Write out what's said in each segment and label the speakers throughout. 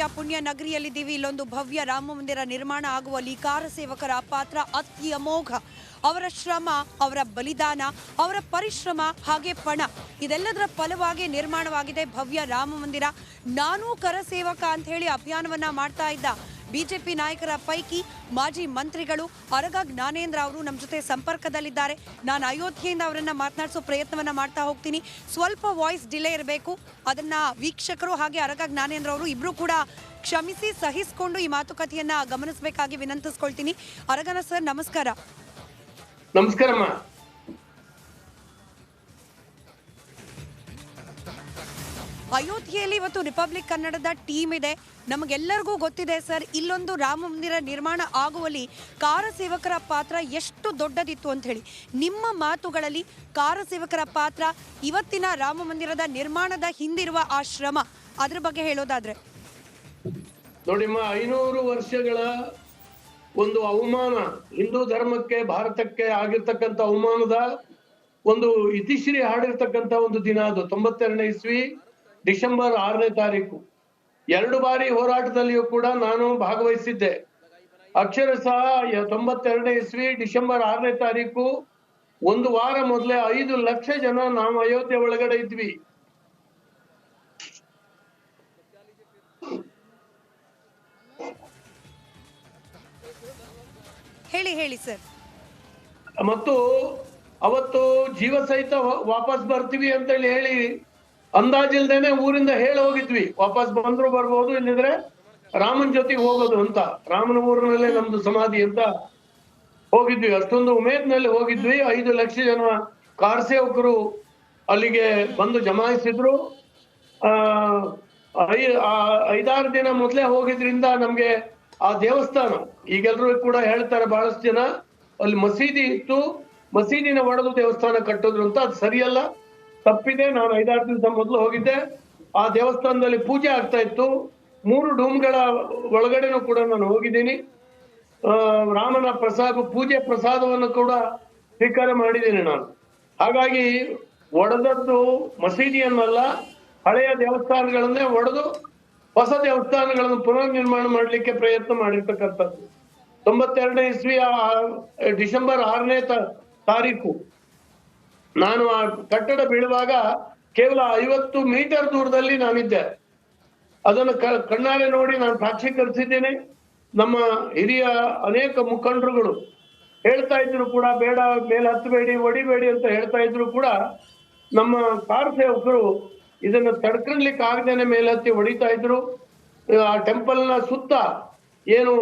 Speaker 1: ಅಯೋಧ್ಯೆಯ ಪುಣ್ಯ ನಗರಿಯಲ್ಲಿದ್ದೀವಿ. ಇಲ್ಲೊಂದು ಭವ್ಯ ರಾಮ ಮಂದಿರ ನಿರ್ಮಾಣ ಆಗುವಲ್ಲಿ ಕಾರ ಸೇವಕರ ಪಾತ್ರ ಅತಿ ಅಮೋಘ. ಅವರ ಶ್ರಮ, ಅವರ ಬಲಿದಾನ, ಅವರ ಪರಿಶ್ರಮ ಹಾಗೆ ಪಣ ಇದೆಲ್ಲದರ ಫಲವಾಗಿ ನಿರ್ಮಾಣವಾಗಿದೆ ಭವ್ಯ ರಾಮ ಮಂದಿರ. ನಾನು ಕರ ಸೇವಕ ಅಂತ ಹೇಳಿ ಅಭಿಯಾನವನ್ನ ಮಾಡ್ತಾ ಇದ್ದ ಬಿಜೆಪಿ ನಾಯಕರ ಪೈಕಿ ಮಾಜಿ ಮಂತ್ರಿಗಳು ಅರಗ ಜ್ಞಾನೇಂದ್ರ ಅವರು ನಮ್ಮ ಜೊತೆ ಸಂಪರ್ಕದಲ್ಲಿದ್ದಾರೆ. ನಾನು ಅಯೋಧ್ಯೆಯಿಂದ ಅವರನ್ನ ಮಾತನಾಡಿಸೋ ಪ್ರಯತ್ನವನ್ನ ಮಾಡ್ತಾ ಹೋಗ್ತೀನಿ. ಸ್ವಲ್ಪ ವಾಯ್ಸ್ ಡಿಲೇ ಇರಬೇಕು, ಅದನ್ನ ವೀಕ್ಷಕರು ಹಾಗೆ ಅರಗ ಜ್ಞಾನೇಂದ್ರ ಅವರು ಇಬ್ರು ಕೂಡ ಕ್ಷಮಿಸಿ ಸಹಿಸಿಕೊಂಡು ಈ ಮಾತುಕತೆಯನ್ನ ಗಮನಿಸಬೇಕಾಗಿ ವಿನಂತಿಸ್ಕೊಳ್ತೀನಿ. ಅರಗನ ಸರ್ ನಮಸ್ಕಾರ.
Speaker 2: ನಮಸ್ಕಾರಮ್ಮ.
Speaker 1: ಅಯೋಧ್ಯೆಯಲ್ಲಿ ಇವತ್ತು ರಿಪಬ್ಲಿಕ್ ಕನ್ನಡದ ಟೀಮ್ ಇದೆ. ನಮಗೆಲ್ಲರಿಗೂ ಗೊತ್ತಿದೆ ಸರ್, ಇಲ್ಲೊಂದು ರಾಮ ಮಂದಿರ ನಿರ್ಮಾಣ ಆಗುವಲ್ಲಿ ಕಾರ ಸೇವಕರ ಪಾತ್ರ ಎಷ್ಟು ದೊಡ್ಡದಿತ್ತು ಅಂತ ಹೇಳಿ. ನಿಮ್ಮ ಮಾತುಗಳಲ್ಲಿ ಕಾರ ಸೇವಕರ ಪಾತ್ರ, ಇವತ್ತಿನ ರಾಮ ಮಂದಿರದ ನಿರ್ಮಾಣದ ಹಿಂದಿರುವ ಆ ಶ್ರಮ, ಅದ್ರ ಬಗ್ಗೆ ಹೇಳೋದಾದ್ರೆ.
Speaker 2: ನೋಡಿಮ್ಮ, 500 ವರ್ಷಗಳ ಒಂದು ಅವಮಾನ, ಹಿಂದೂ ಧರ್ಮಕ್ಕೆ ಭಾರತಕ್ಕೆ ಆಗಿರ್ತಕ್ಕಂಥ ಅವಮಾನದ ಒಂದು ಇತಿಶ್ರೀ ಹಾಡಿರ್ತಕ್ಕಂಥ ಒಂದು ದಿನ ಅದು. 92ನೇ ಇಸ್ವಿ ಡಿಸೆಂಬರ್ 6ನೇ ತಾರೀಕು. 2 ಬಾರಿ ಹೋರಾಟದಲ್ಲಿಯೂ ಕೂಡ ನಾನು ಭಾಗವಹಿಸಿದ್ದೆ. ಅಕ್ಷರಶಃ 92ನೇ ಇಸ್ವಿ ಡಿಸೆಂಬರ್ 6ನೇ ತಾರೀಕು 1 ವಾರ ಮೊದಲೇ 5 ಲಕ್ಷ ಜನ ನಾವು ಅಯೋಧ್ಯೆ ಒಳಗಡೆ ಇದ್ವಿ.
Speaker 1: ಹೇಳಿ ಸರ್.
Speaker 2: ಮತ್ತು ಅವತ್ತು ಜೀವ ಸಹಿತ ವಾಪಸ್ ಬರ್ತೀವಿ ಅಂತ ಹೇಳಿ ಅಂದಾಜಿಲ್ದೇನೆ ಊರಿಂದ ಹೇಳಿ ಹೋಗಿದ್ವಿ. ವಾಪಸ್ ಬಂದ್ರು ಬರ್ಬೋದು, ಇಲ್ಲಿದ್ರೆ ರಾಮನ್ ಜೊತೆಗೆ ಹೋಗೋದು ಅಂತ. ರಾಮನ ಊರಿನಲ್ಲೇ ನಮ್ದು ಸಮಾಧಿ ಅಂತ ಹೋಗಿದ್ವಿ. ಅಷ್ಟೊಂದು ಉಮೇದ್ನಲ್ಲಿ ಹೋಗಿದ್ವಿ. 5 ಲಕ್ಷ ಜನ ಕಾರ್ ಸೇವಕರು ಅಲ್ಲಿಗೆ ಬಂದು ಜಮಾಯಿಸಿದ್ರು. 5-6 ದಿನ ಮೊದಲೇ ಹೋಗಿದ್ರಿಂದ ನಮ್ಗೆ ಆ ದೇವಸ್ಥಾನ, ಈಗೆಲ್ಲರೂ ಕೂಡ ಹೇಳ್ತಾರೆ ಬಹಳಷ್ಟು ಜನ, ಅಲ್ಲಿ ಮಸೀದಿ ಇತ್ತು, ಮಸೀದಿನ ಒಡೆದು ದೇವಸ್ಥಾನ ಕಟ್ಟಿದ್ರು ಅಂತ. ಅದು ಸರಿಯಲ್ಲ, ತಪ್ಪಿದೆ. ನಾನು 5-6 ದಿವಸ ಮೊದಲು ಹೋಗಿದ್ದೆ. ಆ ದೇವಸ್ಥಾನದಲ್ಲಿ ಪೂಜೆ ಆಗ್ತಾ ಇತ್ತು. 3 ಡೂಮ್ಗಳ ಒಳಗಡೆನೂ ಕೂಡ ನಾನು ಹೋಗಿದ್ದೀನಿ. ರಾಮನ ಪೂಜೆ ಪ್ರಸಾದವನ್ನು ಕೂಡ ಸ್ವೀಕಾರ ಮಾಡಿದ್ದೀನಿ ನಾನು. ಹಾಗಾಗಿ ಒಡೆದದ್ದು ಮಸೀದಿಯನ್ನಲ್ಲ, ಹಳೆಯ ದೇವಸ್ಥಾನಗಳನ್ನೇ ಒಡೆದು ಹೊಸ ದೇವಸ್ಥಾನಗಳನ್ನು ಪುನರ್ ನಿರ್ಮಾಣ ಮಾಡಲಿಕ್ಕೆ ಪ್ರಯತ್ನ ಮಾಡಿರ್ತಕ್ಕಂಥದ್ದು. 92ನೇ ಇಸ್ವಿಯ ಡಿಸೆಂಬರ್ 6ನೇ ತಾರೀಕು ನಾನು ಆ ಕಟ್ಟಡ ಬೀಳುವಾಗ ಕೇವಲ 50 ಮೀಟರ್ ದೂರದಲ್ಲಿ ನಾನಿದ್ದೆ. ಅದನ್ನು ಕಣ್ಣಾರೆ ನೋಡಿ ನಾನು ಸಾಕ್ಷೀಕರಿಸಿದ್ದೇನೆ. ನಮ್ಮ ಹಿರಿಯ ಅನೇಕ ಮುಖಂಡರುಗಳು ಹೇಳ್ತಾ ಇದ್ರು ಕೂಡ, ಬೇಡ ಮೇಲೆ ಹತ್ತಬೇಡಿ, ಹೊಡಿಬೇಡಿ ಅಂತ ಹೇಳ್ತಾ ಇದ್ರು ಕೂಡ, ನಮ್ಮ ಕಾರ್ ಸೇವಕರು ಇದನ್ನ ತಡ್ಕೊಳ್ಲಿಕ್ಕೆ ಆಗದೇನೆ ಮೇಲೆ ಹತ್ತಿ ಹೊಡಿತಾ ಇದ್ರು. ಆ ಟೆಂಪಲ್ನ ಸುತ್ತ ಏನು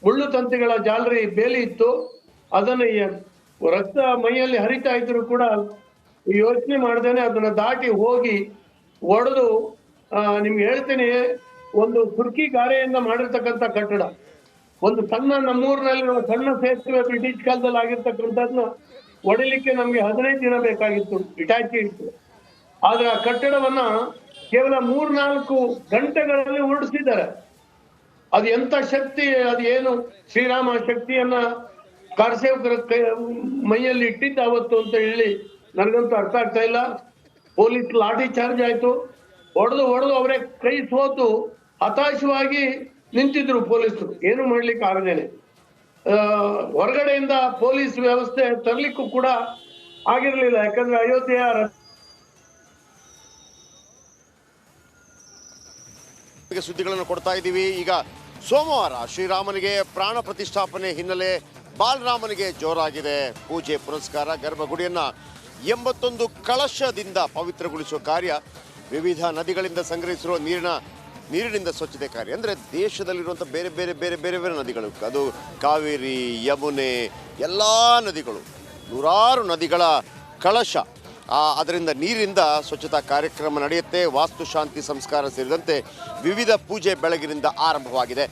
Speaker 2: ಮುಳ್ಳು ತಂತಿಗಳ ಜಾಲರಿ ಬೇಲಿ ಇತ್ತು, ಅದನ್ನ ರಕ್ತ ಮೈಯಲ್ಲಿ ಹರಿತಾ ಇದ್ರು ಕೂಡ ಯೋಚನೆ ಮಾಡ್ದೇನೆ ಅದನ್ನ ದಾಟಿ ಹೋಗಿ ಒಡೆದು, ನಿಮ್ಗೆ ಹೇಳ್ತೀನಿ, ಒಂದು ಸುರ್ಕಿ ಗಾರೆಯಿಂದ ಮಾಡಿರ್ತಕ್ಕಂಥ ಕಟ್ಟಡ. ಒಂದು ಸಣ್ಣ, ನಮ್ಮೂರಿನಲ್ಲಿ ಸಣ್ಣ ಸೇತುವೆ ಬ್ರಿಟಿಷ್ ಕಾಲದಲ್ಲಿ ಆಗಿರ್ತಕ್ಕಂಥದ್ನ ಒಡಿಲಿಕ್ಕೆ ನಮ್ಗೆ 15 ದಿನ ಬೇಕಾಗಿತ್ತು, ಇಟಾಚಿ ಇತ್ತು. ಆದ್ರೆ ಆ ಕಟ್ಟಡವನ್ನ ಕೇವಲ 3-4 ಗಂಟೆಗಳಲ್ಲಿ ಉರುಳಿಸಿದ್ದಾರೆ. ಅದು ಎಂತ ಶಕ್ತಿ, ಅದು ಏನು ಶ್ರೀರಾಮ ಶಕ್ತಿಯನ್ನ ಕಾರ್ಸೇವಕರ ಮೈಯಲ್ಲಿ ಇಟ್ಟಿದ್ದ ಅವತ್ತು ಅಂತ ಹೇಳಿ ನನಗಂತೂ ಅರ್ಥ ಆಗ್ತಾ ಇಲ್ಲ. ಪೊಲೀಸ್ ಲಾಠಿ ಚಾರ್ಜ್ ಆಯ್ತು. ಹೊಡೆದು ಅವರೇ ಕೈ ಸೋತು ಹತಾಶವಾಗಿ ನಿಂತಿದ್ರು ಪೊಲೀಸರು, ಏನು ಮಾಡ್ಲಿಕ್ಕೆ ಆಗದೇನೆ. ಹೊರಗಡೆಯಿಂದ ಪೊಲೀಸ್ ವ್ಯವಸ್ಥೆ ತರಲಿಕ್ಕೂ ಕೂಡ ಆಗಿರ್ಲಿಲ್ಲ. ಯಾಕಂದ್ರೆ ಅಯೋಧ್ಯೆಯ
Speaker 3: ಸುದ್ದಿಗಳನ್ನು ಕೊಡ್ತಾ ಇದ್ದೀವಿ. ಈಗ ಸೋಮವಾರ ಶ್ರೀರಾಮನಿಗೆ ಪ್ರಾಣ ಪ್ರತಿಷ್ಠಾಪನೆ ಹಿನ್ನೆಲೆ ಬಾಲರಾಮನಿಗೆ ಜೋರಾಗಿದೆ ಪೂಜೆ ಪುರಸ್ಕಾರ. ಗರ್ಭಗುಡಿಯನ್ನ 81 ಕಳಶದಿಂದ ಪವಿತ್ರಗೊಳಿಸುವ ಕಾರ್ಯ, ವಿವಿಧ ನದಿಗಳಿಂದ ಸಂಗ್ರಹಿಸಿರುವ ನೀರಿನಿಂದ ಸ್ವಚ್ಛತೆ ಕಾರ್ಯ. ಅಂದರೆ ದೇಶದಲ್ಲಿರುವಂಥ ಬೇರೆ ಬೇರೆ ಬೇರೆ ಬೇರೆ ಬೇರೆ ನದಿಗಳು, ಅದು ಕಾವೇರಿ, ಯಮುನೆ, ಎಲ್ಲ ನದಿಗಳು, 100 ನದಿಗಳ ಕಳಶ, ಅದರಿಂದ ನೀರಿಂದ ಸ್ವಚ್ಛತಾ ಕಾರ್ಯಕ್ರಮ ನಡೆಯುತ್ತೆ. ವಾಸ್ತುಶಾಂತಿ ಸಂಸ್ಕಾರ ಸೇರಿದಂತೆ ವಿವಿಧ ಪೂಜೆ ಬೆಳಗಿನಿಂದ ಆರಂಭವಾಗಿದೆ.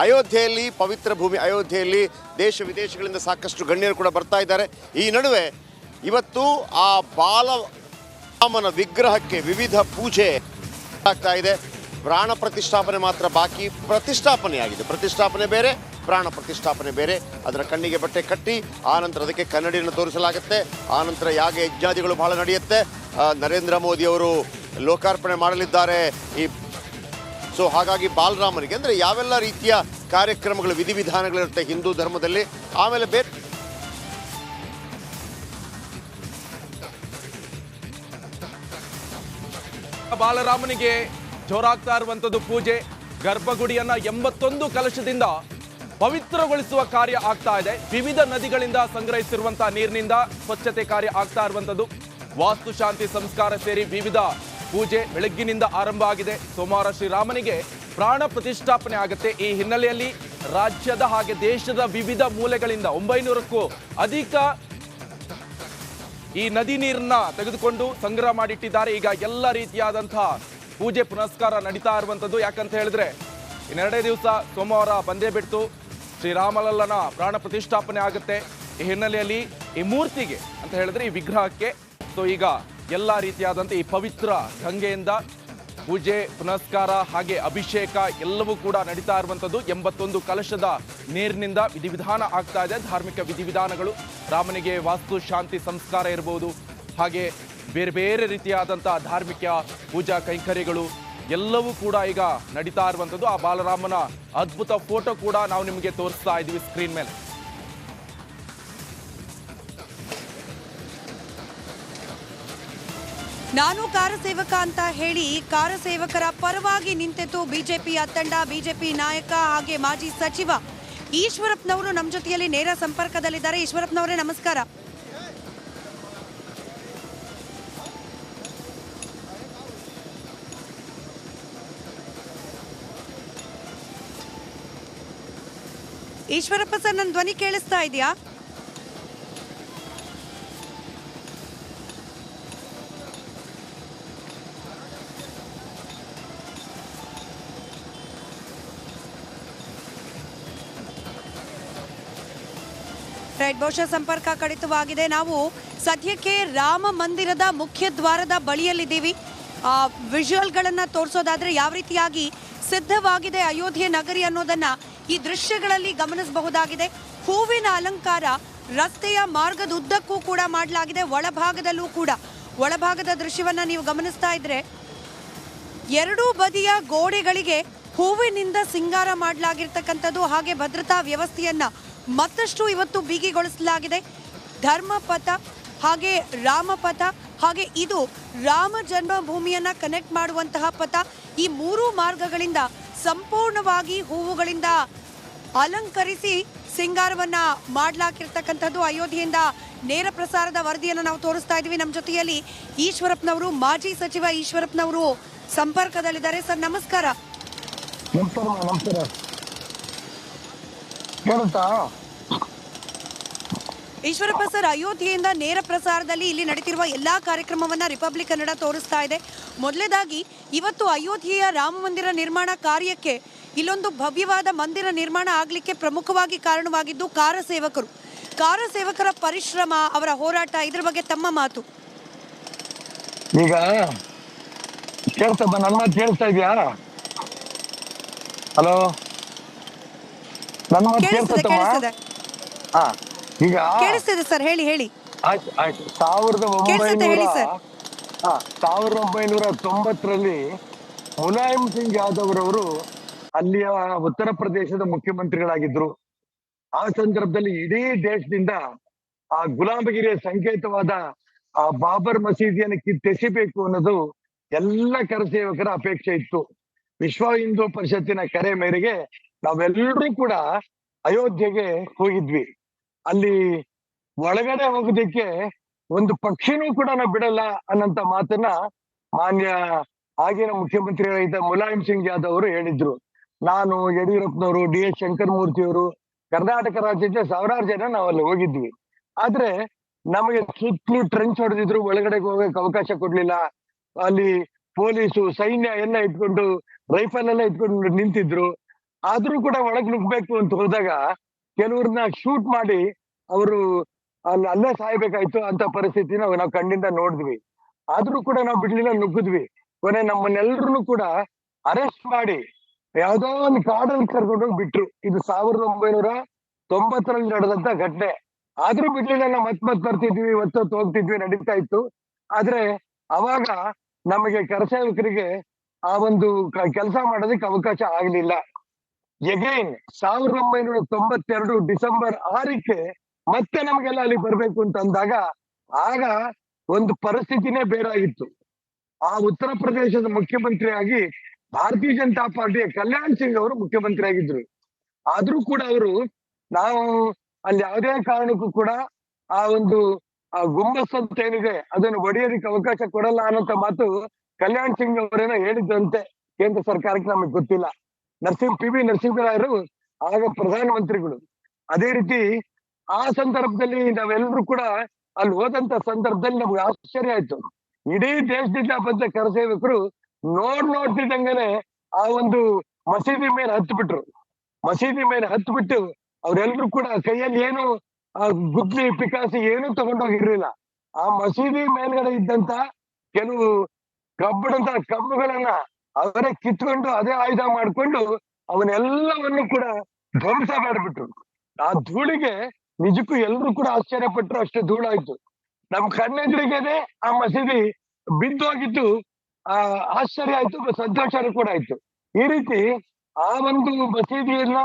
Speaker 3: ಅಯೋಧ್ಯೆಯಲ್ಲಿ, ಪವಿತ್ರ ಭೂಮಿ ಅಯೋಧ್ಯೆಯಲ್ಲಿ ದೇಶ ವಿದೇಶಗಳಿಂದ ಸಾಕಷ್ಟು ಗಣ್ಯರು ಕೂಡ ಬರ್ತಾ ಇದ್ದಾರೆ. ಈ ನಡುವೆ ಇವತ್ತು ಆ ಬಾಲರಾಮನ ವಿಗ್ರಹಕ್ಕೆ ವಿವಿಧ ಪೂಜೆ ಆಗ್ತಾ ಇದೆ. ಪ್ರಾಣ ಪ್ರತಿಷ್ಠಾಪನೆ ಮಾತ್ರ ಬಾಕಿ. ಪ್ರತಿಷ್ಠಾಪನೆ ಆಗಿದೆ. ಪ್ರತಿಷ್ಠಾಪನೆ ಬೇರೆ, ಪ್ರಾಣ ಪ್ರತಿಷ್ಠಾಪನೆ ಬೇರೆ. ಅದರ ಕಣ್ಣಿಗೆ ಬಟ್ಟೆ ಕಟ್ಟಿ ಆನಂತರ ಅದಕ್ಕೆ ಕನ್ನಡಿಯನ್ನು ತೋರಿಸಲಾಗುತ್ತೆ. ಆನಂತರ ಯಾಗ ಯಜ್ಞಾದಿಗಳು ಬಹಳ ನಡೆಯುತ್ತೆ. ನರೇಂದ್ರ ಮೋದಿ ಅವರು ಲೋಕಾರ್ಪಣೆ ಮಾಡಲಿದ್ದಾರೆ ಈ ಸೊ ಹಾಗಾಗಿ ಬಾಲರಾಮನಿಗೆ ಅಂದರೆ ಯಾವೆಲ್ಲ ರೀತಿಯ ಕಾರ್ಯಕ್ರಮಗಳು ವಿಧಿವಿಧಾನಗಳಿರುತ್ತೆ ಹಿಂದೂ ಧರ್ಮದಲ್ಲಿ, ಆಮೇಲೆ ಬೇರೆ
Speaker 4: ಬಾಲರಾಮನಿಗೆ ಜೋರಾಗ್ತಾ ಇರುವಂಥದ್ದು ಪೂಜೆ. ಗರ್ಭಗುಡಿಯನ್ನ 81 ಕಲಶದಿಂದ ಪವಿತ್ರಗೊಳಿಸುವ ಕಾರ್ಯ ಆಗ್ತಾ ಇದೆ. ವಿವಿಧ ನದಿಗಳಿಂದ ಸಂಗ್ರಹಿಸಿರುವಂತಹ ನೀರಿನಿಂದ ಸ್ವಚ್ಛತೆ ಕಾರ್ಯ ಆಗ್ತಾ ಇರುವಂಥದ್ದು. ವಾಸ್ತು ಶಾಂತಿ ಸಂಸ್ಕಾರ ಸೇರಿ ವಿವಿಧ ಪೂಜೆ ಬೆಳಗ್ಗಿನಿಂದ ಆರಂಭ ಆಗಿದೆ. ಸೋಮವಾರ ಶ್ರೀರಾಮನಿಗೆ ಪ್ರಾಣ ಪ್ರತಿಷ್ಠಾಪನೆ ಆಗುತ್ತೆ. ಈ ಹಿನ್ನೆಲೆಯಲ್ಲಿ ರಾಜ್ಯದ ಹಾಗೆ ದೇಶದ ವಿವಿಧ ಮೂಲೆಗಳಿಂದ 900ಕ್ಕೂ ಅಧಿಕ ಈ ನದಿ ನೀರನ್ನ ತೆಗೆದುಕೊಂಡು ಸಂಗ್ರಹ ಮಾಡಿಟ್ಟಿದ್ದಾರೆ. ಈಗ ಎಲ್ಲ ರೀತಿಯಾದಂತಹ ಪೂಜೆ ಪುನಸ್ಕಾರ ನಡೀತಾ ಇರುವಂಥದ್ದು. ಯಾಕಂತ ಹೇಳಿದ್ರೆ ಇನ್ನೆರಡೇ ದಿವಸ ಸೋಮವಾರ ಬಂದೇ ಬಿಟ್ಟು ಶ್ರೀರಾಮಲಲ್ಲನ ಪ್ರಾಣ ಪ್ರತಿಷ್ಠಾಪನೆ ಆಗುತ್ತೆ. ಈ ಹಿನ್ನೆಲೆಯಲ್ಲಿ ಈ ಮೂರ್ತಿಗೆ ಅಂತ ಹೇಳಿದ್ರೆ ಈ ವಿಗ್ರಹಕ್ಕೆ ಸೊ ಈಗ ಎಲ್ಲ ರೀತಿಯಾದಂಥ ಈ ಪವಿತ್ರ ಗಂಗೆಯಿಂದ ಪೂಜೆ ಪುನಸ್ಕಾರ ಹಾಗೆ ಅಭಿಷೇಕ ಎಲ್ಲವೂ ಕೂಡ ನಡೀತಾ ಇರುವಂಥದ್ದು. 81 ಕಲಶದ ನೀರಿನಿಂದ ವಿಧಿವಿಧಾನ ಆಗ್ತಾ ಇದೆ. ಧಾರ್ಮಿಕ ವಿಧಿವಿಧಾನಗಳು, ರಾಮನಿಗೆ ವಾಸ್ತು ಶಾಂತಿ ಸಂಸ್ಕಾರ ಇರಬಹುದು, ಹಾಗೆ ಬೇರೆ ಬೇರೆ ರೀತಿಯಾದಂಥ ಧಾರ್ಮಿಕ ಪೂಜಾ ಕೈಂಕರ್ಯಗಳು ಎಲ್ಲವೂ ಕೂಡ ಈಗ ನಡೀತಾ ಇರುವಂಥದ್ದು. ಆ ಬಾಲರಾಮನ ಅದ್ಭುತ ಫೋಟೋ ಕೂಡ ನಾವು ನಿಮಗೆ ತೋರಿಸ್ತಾ ಇದ್ದೀವಿ ಸ್ಕ್ರೀನ್ ಮೇಲೆ.
Speaker 1: ನಾನು ಕಾರಸೇವಕ ಅಂತ ಹೇಳಿ ಕಾರಸೇವಕರ ಪರವಾಗಿ ನಿಂತಿತು ಬಿಜೆಪಿಯ ತಂಡ. ಬಿಜೆಪಿ ನಾಯಕ ಹಾಗೆ ಮಾಜಿ ಸಚಿವ ಈಶ್ವರಪ್ಪನವರು ನಮ್ಮ ಜೊತೆಯಲ್ಲಿ ನೇರ ಸಂಪರ್ಕದಲ್ಲಿದ್ದಾರೆ. ಈಶ್ವರಪ್ಪನವರೇ ನಮಸ್ಕಾರ. ಈಶ್ವರಪ್ಪ ಸರ್, ನನ್ನ ಧ್ವನಿ ಕೇಳಿಸ್ತಾ ಇದೆಯಾ? ರೈಟ್, ಬಹುಶಃ ಸಂಪರ್ಕ ಕಡಿತವಾಗಿದೆ. ನಾವು ಸದ್ಯಕ್ಕೆ ರಾಮ ಮಂದಿರದ ಮುಖ್ಯ ದ್ವಾರದ ಬಳಿಯಲ್ಲಿದ್ದೀವಿ. ವಿಜುವಲ್ಗಳನ್ನು ತೋರಿಸೋದಾದ್ರೆ ಯಾವ ರೀತಿಯಾಗಿ ಸಿದ್ಧವಾಗಿದೆ ಅಯೋಧ್ಯೆ ನಗರಿ ಅನ್ನೋದನ್ನ ಈ ದೃಶ್ಯಗಳಲ್ಲಿ ಗಮನಿಸಬಹುದಾಗಿದೆ. ಹೂವಿನ ಅಲಂಕಾರ ರಸ್ತೆಯ ಮಾರ್ಗದುದ್ದಕ್ಕೂ ಕೂಡ ಮಾಡಲಾಗಿದೆ. ಒಳಭಾಗದಲ್ಲೂ ಕೂಡ, ಒಳಭಾಗದ ದೃಶ್ಯವನ್ನ ನೀವು ಗಮನಿಸ್ತಾ ಇದ್ರೆ ಎರಡೂ ಬದಿಯ ಗೋಡೆಗಳಿಗೆ ಹೂವಿನಿಂದ ಸಿಂಗಾರ ಮಾಡಲಾಗಿರ್ತಕ್ಕಂಥದ್ದು. ಹಾಗೆ ಭದ್ರತಾ ವ್ಯವಸ್ಥೆಯನ್ನ ಮತ್ತಷ್ಟು ಇವತ್ತು ಬಿಗಿಗೊಳಿಸಲಾಗಿದೆ. ಧರ್ಮಪಥ ಹಾಗೆ ರಾಮಪಥ ಹಾಗೆ ಇದು ರಾಮ ಜನ್ಮಭೂಮಿಯನ್ನ ಕನೆಕ್ಟ್ ಮಾಡುವಂತಹ ಪಥ. ಈ ಮೂರು ಮಾರ್ಗಗಳಿಂದ ಸಂಪೂರ್ಣವಾಗಿ ಹೂವುಗಳಿಂದ ಅಲಂಕರಿಸಿ ಸಿಂಗಾರವನ್ನ ಮಾಡಲಾಗಿರ್ತಕ್ಕಂಥದ್ದು. ಅಯೋಧ್ಯೆಯಿಂದ ನೇರ ಪ್ರಸಾರದ ವರದಿಯನ್ನು ನಾವು ತೋರಿಸ್ತಾ ಇದ್ದೀವಿ. ನಮ್ಮ ಜೊತೆಯಲ್ಲಿ ಈಶ್ವರಪ್ಪನವರು, ಮಾಜಿ ಸಚಿವ ಈಶ್ವರಪ್ಪನವರು ಸಂಪರ್ಕದಲ್ಲಿದ್ದಾರೆ. ಸರ್ ನಮಸ್ಕಾರ.
Speaker 5: ನಮಸ್ಕಾರ. ಕೇಳುತ್ತಾ?
Speaker 1: ಈಶ್ವರಪ್ಪ ಸರ್, ಅಯೋಧ್ಯೆಯಿಂದ ನೇರ ಪ್ರಸಾರದಲ್ಲಿ ಇಲ್ಲಿ ನಡೀತಿರುವ ಎಲ್ಲಾ ಕಾರ್ಯಕ್ರಮವನ್ನ ರಿಪಬ್ಲಿಕ್ ಕನ್ನಡ ತೋರಿಸ್ತಾ ಇದೆ. ಮೊದಲನೇದಾಗಿ ಇವತ್ತು ಅಯೋಧ್ಯೆಯ ರಾಮ ಮಂದಿರ ನಿರ್ಮಾಣ ಕಾರ್ಯಕ್ಕೆ ಇಲ್ಲೊಂದು ಭವ್ಯವಾದ ಮಂದಿರ ನಿರ್ಮಾಣ ಆಗ್ಲಿಕ್ಕೆ ಪ್ರಮುಖವಾಗಿ ಕಾರಣವಾಗಿದ್ದು ಕಾರಸೇವಕರ ಪರಿಶ್ರಮ, ಅವರ ಹೋರಾಟ, ಇದ್ರ ಬಗ್ಗೆ ತಮ್ಮ ಮಾತು.
Speaker 5: ಈಗ ಕೇಳ್ತಮ್ಮ, ನನ್ನ ಮಾತು ಕೇಳಿಸ್ತಾ ಇದೆಯಾ? ಹಲೋ, ನನ್ನ ಮಾತು ಕೇಳಿಸ್ತಮ್ಮ? ಹಾ, ಈಗ
Speaker 1: ಕೇಳಿಸ್ತಿದೆ ಸರ್, ಹೇಳಿ ಹೇಳಿ.
Speaker 5: ಆಯ್ತು ಆಯ್ತು. 1990ರಲ್ಲಿ ಮುಲಾಯಂ ಸಿಂಗ್ ಯಾದವ್ ರವರು ಅಲ್ಲಿಯ ಉತ್ತರ ಪ್ರದೇಶದ ಮುಖ್ಯಮಂತ್ರಿಗಳಾಗಿದ್ರು. ಆ ಸಂದರ್ಭದಲ್ಲಿ ಇಡೀ ದೇಶದಿಂದ ಆ ಗುಲಾಮಗಿರಿಯ ಸಂಕೇತವಾದ ಆ ಬಾಬರ್ ಮಸೀದಿಯನ್ನು ಕಿತ್ತೆಸಿಬೇಕು ಅನ್ನೋದು ಎಲ್ಲ ಕರಸೇವಕರ ಅಪೇಕ್ಷೆ ಇತ್ತು. ವಿಶ್ವ ಹಿಂದೂ ಪರಿಷತ್ತಿನ ಕರೆ ಮೇರೆಗೆ ನಾವೆಲ್ಲರೂ ಕೂಡ ಅಯೋಧ್ಯೆಗೆ ಹೋಗಿದ್ವಿ. ಅಲ್ಲಿ ಒಳಗಡೆ ಹೋಗೋದಕ್ಕೆ ಒಂದು ಪಕ್ಷಿನೂ ಕೂಡ ನಾವು ಬಿಡಲ್ಲ ಅನ್ನಂತ ಮಾತನ್ನ ಮಾನ್ಯ ಆಗಿನ ಮುಖ್ಯಮಂತ್ರಿಗಳಾಗಿದ್ದ ಮುಲಾಯಂ ಸಿಂಗ್ ಯಾದವ್ ಅವರು ಹೇಳಿದ್ರು. ನಾನು, ಯಡಿಯೂರಪ್ಪನವರು, DS ಶಂಕರಮೂರ್ತಿ ಅವರು, ಕರ್ನಾಟಕ ರಾಜ್ಯದ ಸಾವಿರಾರು ಜನ ನಾವು ಅಲ್ಲಿ ಹೋಗಿದ್ವಿ. ಆದ್ರೆ ನಮಗೆ ಸುತ್ತಲೂ ಟ್ರೆಂಚ್ ಹೊಡೆದಿದ್ರು, ಒಳಗಡೆ ಹೋಗಕ್ಕೆ ಅವಕಾಶ ಕೊಡ್ಲಿಲ್ಲ. ಅಲ್ಲಿ ಪೊಲೀಸು, ಸೈನ್ಯ ಎಲ್ಲ ಇಟ್ಕೊಂಡು, ರೈಫಲ್ ಎಲ್ಲ ಇಟ್ಕೊಂಡು ನಿಂತಿದ್ರು. ಆದ್ರೂ ಕೂಡ ಒಳಗ್ ನುಗ್ಬೇಕು ಅಂತ ಹೋದಾಗ ಕೆಲವ್ರನ್ನ ಶೂಟ್ ಮಾಡಿ ಅವರು ಅಲ್ಲೇ ಸಾಯ್ಬೇಕಾಯ್ತು ಅಂತ ಪರಿಸ್ಥಿತಿನ ನಾವು ಕಣ್ಣಿಂದ ನೋಡಿದ್ವಿ. ಆದ್ರೂ ಕೂಡ ನಾವು ಬಿಡ್ಲಿಲ್ಲ, ನುಗ್ಗಿದ್ವಿ. ಕೊನೆ ನಮ್ಮನ್ನೆಲ್ಲರೂ ಕೂಡ ಅರೆಸ್ಟ್ ಮಾಡಿ ಯಾವ್ದೋ ಒಂದು ಕಾಡಲ್ಲಿ ಕರ್ಕೊಂಡೋಗಿ ಬಿಟ್ರು. ಇದು 1990ರಲ್ಲಿ ನಡೆದಂತ ಘಟನೆ. ಆದ್ರೂ ಬಿಡ್ಲಿಲ್ಲ, ನಾವು ಮತ್ ಬರ್ತಿದ್ವಿ, ಹೋಗ್ತಿದ್ವಿ, ನಡೀತಾ ಇತ್ತು. ಆದ್ರೆ ಅವಾಗ ನಮಗೆ ಕರಸೇವಕರಿಗೆ ಆ ಒಂದು ಕೆಲಸ ಮಾಡೋದಕ್ಕೆ ಅವಕಾಶ ಆಗ್ಲಿಲ್ಲ. ಎಗೈನ್ 1992 ಡಿಸೆಂಬರ್ 6ಕ್ಕೆ ಮತ್ತೆ ನಮ್ಗೆಲ್ಲ ಅಲ್ಲಿ ಬರ್ಬೇಕು ಅಂತ ಅಂದಾಗ ಆಗ ಒಂದು ಪರಿಸ್ಥಿತಿನೇ ಬೇರೆ ಆಗಿತ್ತು. ಆ ಉತ್ತರ ಪ್ರದೇಶದ ಮುಖ್ಯಮಂತ್ರಿಯಾಗಿ ಭಾರತೀಯ ಜನತಾ ಪಾರ್ಟಿಯ ಕಲ್ಯಾಣ್ ಸಿಂಗ್ ಅವರು ಮುಖ್ಯಮಂತ್ರಿ ಆಗಿದ್ರು. ಆದ್ರೂ ಕೂಡ ಅವರು ನಾವು ಅಲ್ಲಿ ಯಾವುದೇ ಕಾರಣಕ್ಕೂ ಕೂಡ ಆ ಒಂದು ಆ ಗುಂಬಸ್ ಅಂತ ಏನಿದೆ ಅದನ್ನು ಒಡೆಯೋದಕ್ಕೆ ಅವಕಾಶ ಕೊಡಲ್ಲ ಅನ್ನೋಂತ ಮಾತು ಕಲ್ಯಾಣ್ ಸಿಂಗ್ ಅವರೇನೋ ಹೇಳಿದ್ರಂತೆ ಕೇಂದ್ರ ಸರ್ಕಾರಕ್ಕೆ, ನಮಗೆ ಗೊತ್ತಿಲ್ಲ. PV ನರಸಿಂಹರಾಯರು ಆಗ ಪ್ರಧಾನಮಂತ್ರಿಗಳು. ಅದೇ ರೀತಿ ಆ ಸಂದರ್ಭದಲ್ಲಿ ನಾವೆಲ್ಲರೂ ಕೂಡ ಅಲ್ಲಿ ಹೋದಂತ ಸಂದರ್ಭದಲ್ಲಿ ನಮ್ಗೆ ಆಶ್ಚರ್ಯ ಆಯ್ತು. ಇಡೀ ದೇಶದಿಂದ ಬಂದ ಕರಸೇವಕರು ನೋಡ್ತಿದ್ದಂಗನೆ ಆ ಒಂದು ಮಸೀದಿ ಮೇಲೆ ಹತ್ತು ಬಿಟ್ಟು ಅವರೆಲ್ಲರೂ ಕೂಡ ಕೈಯಲ್ಲಿ ಏನು ಗುದ್ಲಿ ಪಿಕಾಸಿ ಏನು ತಗೊಂಡೋಗಿರ್ಲಿಲ್ಲ. ಆ ಮಸೀದಿ ಮೇಲ್ಗಡೆ ಇದ್ದಂತ ಕೆಲವು ಕಬ್ಬಿಣದ ಕಂಬಗಳನ್ನ ಅವರೇ ಕಿತ್ಕೊಂಡು ಅದೇ ಆಯುಧ ಮಾಡ್ಕೊಂಡು ಅವನ್ನೆಲ್ಲವನ್ನು ಕೂಡ ಧ್ವಂಸ ಮಾಡಿಬಿಟ್ರು. ಆ ಧೂಳಿಗೆ ನಿಜಕ್ಕೂ ಎಲ್ರು ಕೂಡ ಆಶ್ಚರ್ಯ ಪಟ್ರು, ಅಷ್ಟೇ ಧೂಳಾಯ್ತು. ನಮ್ ಕಣ್ಣೆದುರಿಗೆನೆ ಆ ಮಸೀದಿ ಬಿದ್ದೋಗಿದ್ದು ಆಶ್ಚರ್ಯ ಆಯ್ತು, ಸಂತೋಷನೂ ಕೂಡ ಆಯ್ತು. ಈ ರೀತಿ ಆ ಒಂದು ಮಸೀದಿಯನ್ನ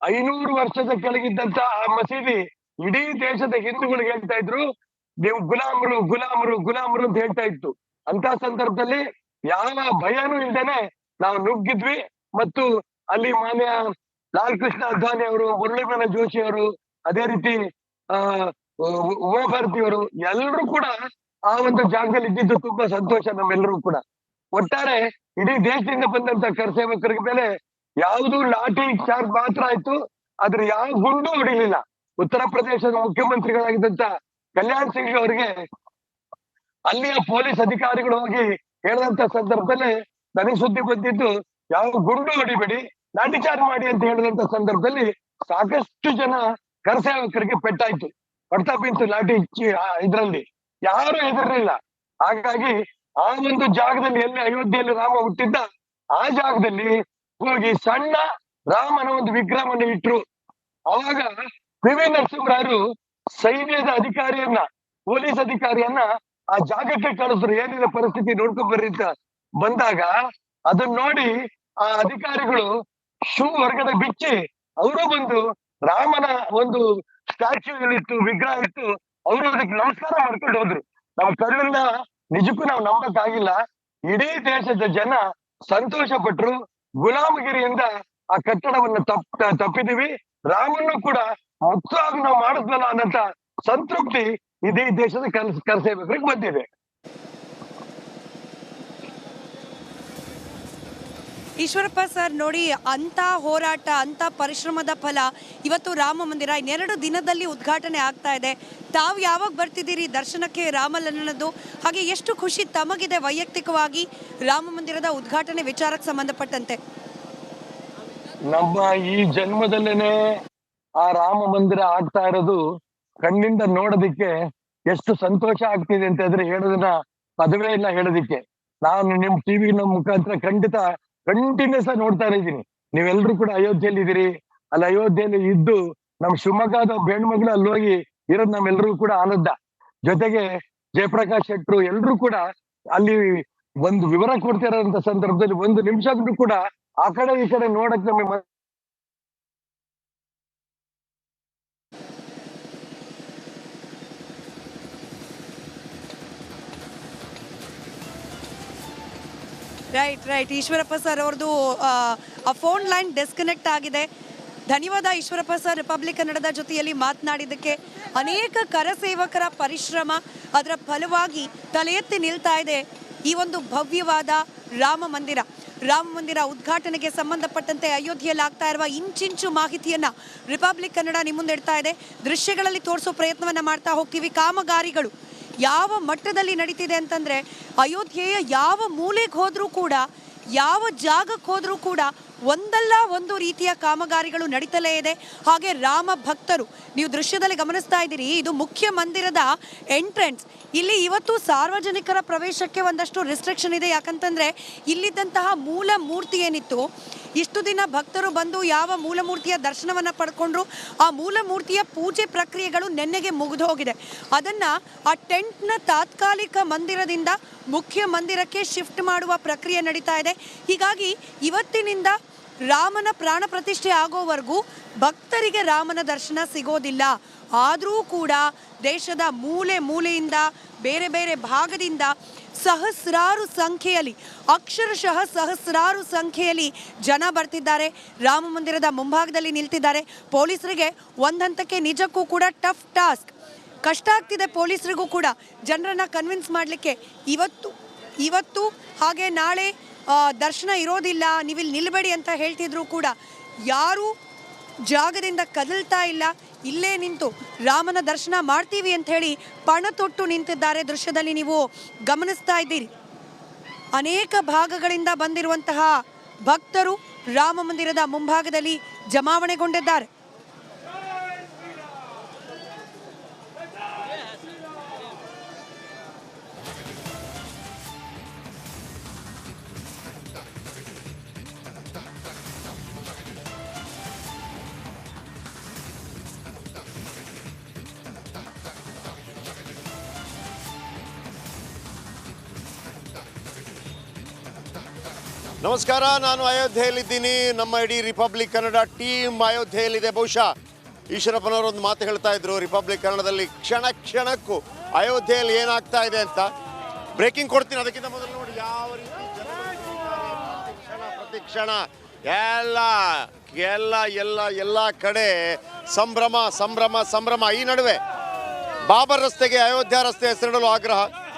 Speaker 5: 500 ವರ್ಷದ ಕೆಳಗಿದ್ದಂತ ಆ ಮಸೀದಿ ಇಡೀ ದೇಶದ ಹಿಂದೂಗಳಿಗೆ ಹೇಳ್ತಾ ಇದ್ರು, ನೀವು ಗುಲಾಮರು ಅಂತ ಹೇಳ್ತಾ ಇತ್ತು. ಅಂತ ಸಂದರ್ಭದಲ್ಲಿ ಯಾವ ಭಯನೂ ಇಲ್ದೇನೆ ನಾವು ನುಗ್ಗಿದ್ವಿ. ಮತ್ತು ಅಲ್ಲಿ ಮಾನ್ಯ ಲಾಲ್ ಕೃಷ್ಣ ಅದ್ವಾನಿ ಅವರು, ಮುರಳೀಮನ ಜೋಶಿ ಅವರು, ಅದೇ ರೀತಿ ಉಮಾಭಾರತಿ ಅವರು ಎಲ್ಲರೂ ಕೂಡ ಆ ಒಂದು ಜಾಗದಲ್ಲಿ ಇದ್ದಿದ್ದು ತುಂಬಾ ಸಂತೋಷ ನಮ್ಮೆಲ್ಲರೂ ಕೂಡ. ಒಟ್ಟಾರೆ ಇಡೀ ದೇಶದಿಂದ ಬಂದಂತ ಕರಸೇವಕರ ಮೇಲೆ ಯಾವುದು ಲಾಠಿ ಚಾರ್ಜ್ ಮಾತ್ರ ಆಯ್ತು, ಆದ್ರೆ ಯಾವ ಗುಂಡು ಹೊಡಿಲಿಲ್ಲ. ಉತ್ತರ ಪ್ರದೇಶದ ಮುಖ್ಯಮಂತ್ರಿಗಳಾಗಿದ್ದಂತ ಕಲ್ಯಾಣ್ ಸಿಂಗ್ ಅವರಿಗೆ ಅಲ್ಲಿಯ ಪೊಲೀಸ್ ಅಧಿಕಾರಿಗಳು ಹೋಗಿ ಹೇಳಿದಂತ ಸಂದರ್ಭದಲ್ಲಿ ನನಗೆ ಸುದ್ದಿ ಬಂದಿದ್ದು, ಯಾವ ಗುಂಡು ಹೊಡಿಬೇಡಿ, ಲಾಠಿ ಚಾರ್ಜ್ ಮಾಡಿ ಅಂತ ಹೇಳಿದಂತ ಸಂದರ್ಭದಲ್ಲಿ ಸಾಕಷ್ಟು ಜನ ಕರಸೇವಕರಿಗೆ ಪೆಟ್ಟಾಯ್ತು, ಹೊಡ್ತಾ ಬಿಂತು ಲಾಠಿ ಇದ್ರಲ್ಲಿ. ಯಾರು ಹೆದರ್ಲಿಲ್ಲ. ಹಾಗಾಗಿ ಆ ಒಂದು ಜಾಗದಲ್ಲಿ ಎಲ್ಲಿ ಅಯೋಧ್ಯೆಯಲ್ಲಿ ರಾಮ ಹುಟ್ಟಿದ್ದ ಆ ಜಾಗದಲ್ಲಿ ಹೋಗಿ ಸಣ್ಣ ರಾಮನ ಒಂದು ವಿಗ್ರಹವನ್ನು ಇಟ್ರು. ಅವಾಗ PV ನರಸಿಂಹರಾಯರು ಸೈನ್ಯದ ಅಧಿಕಾರಿಯನ್ನ, ಪೊಲೀಸ್ ಅಧಿಕಾರಿಯನ್ನ ಆ ಜಾಗಕ್ಕೆ ಕಳಿಸಿದ್ರು. ಏನಿದೆ ಪರಿಸ್ಥಿತಿ ನೋಡ್ಕೊಂಡ್ ಬರ್ರಿ ಅಂತ ಬಂದಾಗ ಅದನ್ನ ನೋಡಿ ಆ ಅಧಿಕಾರಿಗಳು ಶೂ ಹೊರಗಡೆ ಬಿಚ್ಚಿ ಅವರು ಬಂದು ರಾಮನ ಒಂದು ಸ್ಟ್ಯಾಚ್ಯೂ ಇತ್ತು, ವಿಗ್ರಹ ಇತ್ತು, ಅವರು ಅದಕ್ಕೆ ನಮಸ್ಕಾರ ಮಾಡ್ಕೊಂಡು ಹೋದ್ರು. ನಮ್ಮ ಕಣ್ಣನ್ನ ನಿಜಕ್ಕೂ ನಾವು ನಂಬಕ್ಕಾಗಿಲ್ಲ. ಇಡೀ ದೇಶದ ಜನ ಸಂತೋಷ ಪಟ್ರು. ಗುಲಾಮಗಿರಿಯಿಂದ ಆ ಕಟ್ಟಡವನ್ನು ತಪ್ಪಿದೀವಿ, ರಾಮನ್ನು ಕೂಡ ಮುಕ್ತವಾಗಿ ನಾವು ಮಾಡಿದ್ವಲ್ಲ ಅನ್ನಂತ ಸಂತೃಪ್ತಿ ಇಡೀ ದೇಶದ ಕರಸೇವಕರಿಗೆ ಬಂದಿದೆ.
Speaker 1: ಈಶ್ವರಪ್ಪ ಸರ್, ನೋಡಿ, ಅಂತ ಹೋರಾಟ, ಅಂತ ಪರಿಶ್ರಮದ ಫಲ ಇವತ್ತು ರಾಮ ಮಂದಿರ 2 ದಿನದಲ್ಲಿ ಉದ್ಘಾಟನೆ ಆಗ್ತಾ ಇದೆ. ತಾವು ಯಾವಾಗ ಬರ್ತಿದ್ದೀರಿ ದರ್ಶನಕ್ಕೆ ರಾಮಲಲ್ಲನದ್ದು? ಹಾಗೆ ಎಷ್ಟು ಖುಷಿ ತಮಗಿದೆ ವೈಯಕ್ತಿಕವಾಗಿ ರಾಮ ಮಂದಿರದ ಉದ್ಘಾಟನೆ ವಿಚಾರಕ್ಕೆ ಸಂಬಂಧಪಟ್ಟಂತೆ?
Speaker 5: ನಮ್ಮ ಈ ಜನ್ಮದಲ್ಲೇನೆ ಆ ರಾಮ ಮಂದಿರ ಆಗ್ತಾ ಇರೋದು ಕಣ್ಣಿಂದ ನೋಡೋದಿಕ್ಕೆ ಎಷ್ಟು ಸಂತೋಷ ಆಗ್ತಿದೆ ಅಂತ ಇದ್ರೆ ಹೇಳೋದನ್ನ ಪದವೇ ಇಲ್ಲ ಹೇಳೋದಿಕ್ಕೆ. ನಾನು ನಿಮ್ ಟಿವಿ ಮುಖಾಂತರ ಕಂಟಿನ್ಯೂಸ್ ಆಗಿ ನೋಡ್ತಾ ಇದ್ದೀನಿ. ನೀವೆಲ್ರೂ ಕೂಡ ಅಯೋಧ್ಯೆಯಲ್ಲಿ ಇದೀರಿ. ಅಲ್ಲಿ ಅಯೋಧ್ಯೆಯಲ್ಲಿ ಇದ್ದು ನಮ್ ಶಿವಮೊಗ್ಗದ ಹೆಣ್ಮಗಳು ಅಲ್ಲಿ ಹೋಗಿ ಇರೋದು ನಮ್ಮೆಲ್ರಿಗೂ ಕೂಡ ಆನಂದ. ಜೊತೆಗೆ ಜಯಪ್ರಕಾಶ್ ಶೆಟ್ರು ಎಲ್ರು ಕೂಡ ಅಲ್ಲಿ ಒಂದು ವಿವರ ಕೊಡ್ತಿರೋಂತ ಸಂದರ್ಭದಲ್ಲಿ 1 ನಿಮಿಷ ಕೂಡ ಆ ಕಡೆ ಈ ಕಡೆ ನೋಡಕ್ ನಮಗೆ
Speaker 1: ರೈಟ್ ಈಶ್ವರಪ್ಪ ಸರ್ ಅವ್ರದ್ದು ಆ ಫೋನ್ ಲೈನ್ ಡಿಸ್ಕನೆಕ್ಟ್ ಆಗಿದೆ. ಧನ್ಯವಾದ ಈಶ್ವರಪ್ಪ ಸರ್ ರಿಪಬ್ಲಿಕ್ ಕನ್ನಡದ ಜೊತೆಯಲ್ಲಿ ಮಾತನಾಡಿದ್ದಕ್ಕೆ. ಅನೇಕ ಕರಸೇವಕರ ಪರಿಶ್ರಮ, ಅದರ ಫಲವಾಗಿ ತಲೆ ಎತ್ತಿ ನಿಲ್ತಾ ಇದೆ ಈ ಒಂದು ಭವ್ಯವಾದ ರಾಮ ಮಂದಿರ ಉದ್ಘಾಟನೆಗೆ ಸಂಬಂಧಪಟ್ಟಂತೆ ಅಯೋಧ್ಯೆಯಲ್ಲಿ ಆಗ್ತಾ ಇರುವ ಇಂಚಿಂಚು ಮಾಹಿತಿಯನ್ನ ರಿಪಬ್ಲಿಕ್ ಕನ್ನಡ ನಿಮ್ಮ ಮುಂದೆ ಇಡ್ತಾ ಇದೆ. ದೃಶ್ಯಗಳಲ್ಲಿ ತೋರಿಸೋ ಪ್ರಯತ್ನವನ್ನ ಮಾಡ್ತಾ ಹೋಗ್ತೀವಿ. ಕಾಮಗಾರಿಗಳು ಯಾವ ಮಟ್ಟದಲ್ಲಿ ನಡೀತಿದೆ ಅಂತಂದ್ರೆ, ಅಯೋಧ್ಯೆಯ ಯಾವ ಮೂಲೆಗೆ ಹೋದ್ರೂ ಕೂಡ, ಯಾವ ಜಾಗಕ್ಕೆ ಹೋದ್ರೂ ಕೂಡ ಒಂದಲ್ಲ ಒಂದು ರೀತಿಯ ಕಾಮಗಾರಿಗಳು ನಡೀತಲೇ ಇದೆ. ಹಾಗೆ ರಾಮ ಭಕ್ತರು, ನೀವು ದೃಶ್ಯದಲ್ಲಿ ಗಮನಿಸ್ತಾ ಇದ್ದೀರಿ, ಇದು ಮುಖ್ಯ ಮಂದಿರದ ಎಂಟ್ರೆನ್ಸ್. ಇಲ್ಲಿ ಇವತ್ತು ಸಾರ್ವಜನಿಕರ ಪ್ರವೇಶಕ್ಕೆ ಒಂದಷ್ಟು ರಿಸ್ಟ್ರಿಕ್ಷನ್ ಇದೆ. ಯಾಕಂತಂದ್ರೆ ಇಲ್ಲಿದ್ದಂತಹ ಮೂಲ ಮೂರ್ತಿ ಏನಿತ್ತು, ಇಷ್ಟು ದಿನ ಭಕ್ತರು ಬಂದು ಯಾವ ಮೂಲ ಮೂರ್ತಿಯ ದರ್ಶನವನ್ನ ಪಡ್ಕೊಂಡ್ರು, ಆ ಮೂಲ ಮೂರ್ತಿಯ ಪೂಜೆ ಪ್ರಕ್ರಿಯೆಗಳು ನೆನ್ನೆಗೆ ಮುಗಿದು ಹೋಗಿದೆ. ಅದನ್ನ ಆ ಟೆಂಟ್ನ ತಾತ್ಕಾಲಿಕ ಮಂದಿರದಿಂದ ಮುಖ್ಯ ಮಂದಿರಕ್ಕೆ ಶಿಫ್ಟ್ ಮಾಡುವ ಪ್ರಕ್ರಿಯೆ ನಡೀತಾ ಇದೆ. ಹೀಗಾಗಿ ಇವತ್ತಿನಿಂದ ರಾಮನ ಪ್ರಾಣ ಪ್ರತಿಷ್ಠೆ ಆಗೋವರೆಗೂ ಭಕ್ತರಿಗೆ ರಾಮನ ದರ್ಶನ ಸಿಗೋದಿಲ್ಲ. ಆದರೂ ಕೂಡ ದೇಶದ ಮೂಲೆ ಮೂಲೆಯಿಂದ, ಬೇರೆ ಬೇರೆ ಭಾಗದಿಂದ ಸಹಸ್ರಾರು ಸಂಖ್ಯೆಯಲ್ಲಿ, ಅಕ್ಷರಶಃ ಸಹಸ್ರಾರು ಸಂಖ್ಯೆಯಲ್ಲಿ ಜನ ಬರ್ತಿದ್ದಾರೆ. ರಾಮ ಮಂದಿರದ ಮುಂಭಾಗದಲ್ಲಿ ನಿಲ್ತಿದ್ದಾರೆ. ಪೊಲೀಸರಿಗೆ ಒಂದು ಹಂತಕ್ಕೆ ನಿಜಕ್ಕೂ ಕೂಡ ಟಫ್ ಟಾಸ್ಕ್, ಕಷ್ಟ ಆಗ್ತಿದೆ ಪೊಲೀಸರಿಗೂ ಕೂಡ ಜನರನ್ನ ಕನ್ವಿನ್ಸ್ ಮಾಡಲಿಕ್ಕೆ. ಇವತ್ತು ಹಾಗೆ ನಾಳೆ ದರ್ಶನ ಇರೋದಿಲ್ಲ, ನೀವಿಲ್ಲಿ ನಿಲ್ಬೇಡಿ ಅಂತ ಹೇಳ್ತಿದ್ರು ಕೂಡ ಯಾರೂ ಜಾಗದಿಂದ ಕದಲ್ತಾ ಇಲ್ಲ. ಇಲ್ಲೇ ನಿಂತು ರಾಮನ ದರ್ಶನ ಮಾಡ್ತೀವಿ ಅಂತ ಹೇಳಿ ಪಣ ತೊಟ್ಟು ನಿಂತಿದ್ದಾರೆ. ದೃಶ್ಯದಲ್ಲಿ ನೀವು ಗಮನಿಸ್ತಾ ಇದ್ದೀರಿ, ಅನೇಕ ಭಾಗಗಳಿಂದ ಬಂದಿರುವಂತಹ ಭಕ್ತರು ರಾಮ ಮಂದಿರದ ಮುಂಭಾಗದಲ್ಲಿ ಜಮಾವಣೆಗೊಂಡಿದ್ದಾರೆ.
Speaker 3: ನಮಸ್ಕಾರ, ನಾನು ಅಯೋಧ್ಯೆಯಲ್ಲಿದ್ದೀನಿ. ನಮ್ಮ ಇಡೀ ರಿಪಬ್ಲಿಕ್ ಕನ್ನಡ ಟೀಮ್ ಅಯೋಧ್ಯೆಯಲ್ಲಿದೆ. ಬಹುಶಃ ಈಶ್ವರಪ್ಪನವರು ಒಂದು ಮಾತು ಹೇಳ್ತಾ ಇದ್ರು ರಿಪಬ್ಲಿಕ್ ಕನ್ನಡದಲ್ಲಿ, ಕ್ಷಣ ಕ್ಷಣಕ್ಕೂ ಅಯೋಧ್ಯೆಯಲ್ಲಿ ಏನಾಗ್ತಾ ಇದೆ ಅಂತ. ಬ್ರೇಕಿಂಗ್ ಕೊಡ್ತೀನಿ. ಅದಕ್ಕಿಂತ ಮೊದಲು ನೋಡಿ ಯಾವ ರೀತಿ ಪ್ರತಿ ಕ್ಷಣ ಎಲ್ಲ ಕಡೆ ಸಂಭ್ರಮ ಸಂಭ್ರಮ ಸಂಭ್ರಮ. ಈ ನಡುವೆ ಬಾಬರ್ ರಸ್ತೆಗೆ ಅಯೋಧ್ಯ ರಸ್ತೆ ಹೆಸರಿಡಲು ಆಗ್ರಹ.